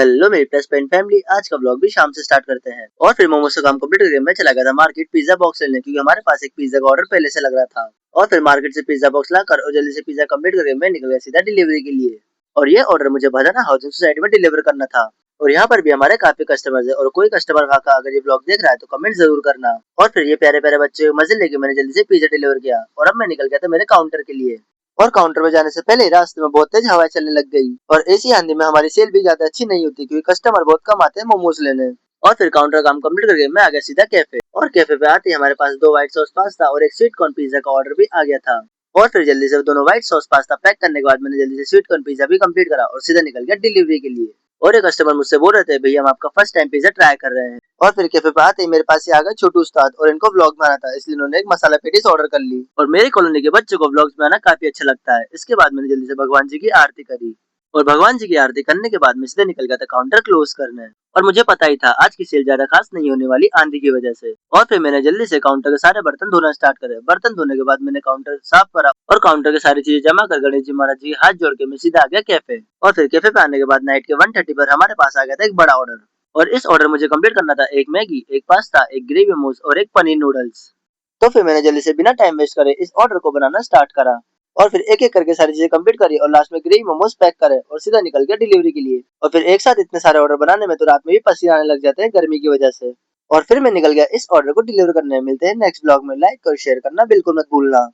Hello मेरी plus point family, आज का ब्लॉग भी शाम से स्टार्ट करते हैं। और फिर मोमोज का काम कंप्लीट करके मैं चला गया था मार्केट पिज्जा बॉक्स लेने, क्योंकि हमारे पास एक पिज्जा का ऑर्डर पहले से लग रहा था। और फिर मार्केट से पिज्जा बॉक्स लाकर और जल्दी से पिज्जा कंप्लीट करके मैं निकल गया सीधा डिलीवरी के लिए। और ये ऑर्डर मुझे भदाना हाउसिंग सोसाइटी में डिलीवर करना था। और यहाँ पर भी हमारे काफी कस्टमर्स है, और कोई कस्टमर वहाँ का अगर ये ब्लॉग देख रहा है तो कमेंट जरूर करना। और फिर ये प्यारे प्यारे बच्चे मजे लेके मैंने जल्दी से पिज्जा डिलीवर किया, और अब मैं निकल गया था मेरे काउंटर के लिए। और काउंटर में जाने से पहले रास्ते में बहुत तेज हवा चलने लग गई, और ऐसी आंधी में हमारी सेल भी ज्यादा अच्छी नहीं होती, क्योंकि कस्टमर बहुत कम आते हैं मोमोज लेने। और फिर काउंटर काम कंप्लीट करके मैं आ गया सीधा कैफे, और कैफे पे आते ही हमारे पास 2 व्हाइट सॉस पास्ता और एक स्वीट कॉर्न पिज्जा का ऑर्डर भी आ गया था। और फिर जल्दी से दोनों व्हाइट सॉस पास्ता पैक करने के बाद मैंने जल्दी से स्वीट कॉर्न पिज्जा भी कंप्लीट करा और सीधा निकल गया डिलीवरी के लिए। और एक कस्टमर मुझसे बोल रहे थे, भैया हम आपका फर्स्ट टाइम पिज्जा ट्राई कर रहे हैं। और फिर कैफे पे आते ही मेरे पास आ गए छोटू उस्ताद, और इनको व्लॉग बनाना था, इसलिए उन्होंने एक मसाला पेटीज ऑर्डर कर ली। और मेरी कॉलोनी के बच्चों को व्लॉग्स बनाना काफी अच्छा लगता है। इसके बाद मैंने जल्दी से भगवान जी की आरती करी, और भगवान जी की आरती करने के बाद मैं सीधे निकल गया था काउंटर क्लोज करने। और मुझे पता ही था आज की सेल ज्यादा खास नहीं होने वाली आंधी की वजह से। और फिर मैंने जल्दी से काउंटर के सारे बर्तन धोना स्टार्ट करे। बर्तन धोने के बाद मैंने काउंटर साफ करा और काउंटर के सारी चीजें जमा कर गणेश जी महाराज जी हाथ जोड़ के मैं सीधा आ गया कैफे। और फिर कैफे पे आने के बाद नाइट के 1:30 पर हमारे पास आ गया था एक बड़ा ऑर्डर। और इस ऑर्डर मुझे कंप्लीट करना था एक मैगी, एक पास्ता, एक ग्रेवी मोमोज और एक पनीर नूडल्स। तो फिर मैंने जल्दी से बिना टाइम वेस्ट करे इस ऑर्डर को बनाना स्टार्ट करा। और फिर एक एक करके सारी चीजें कंप्लीट करी, और लास्ट में ग्रेवी मोमोज पैक करे और सीधा निकल गया डिलीवरी के लिए। और फिर एक साथ इतने सारे ऑर्डर बनाने में तो रात में भी पसीना आने लग जाते हैं गर्मी की वजह से। और फिर मैं निकल गया इस ऑर्डर को डिलीवर करने। मिलते हैं नेक्स्ट ब्लॉग में। लाइक और शेयर करना बिल्कुल मत भूलना।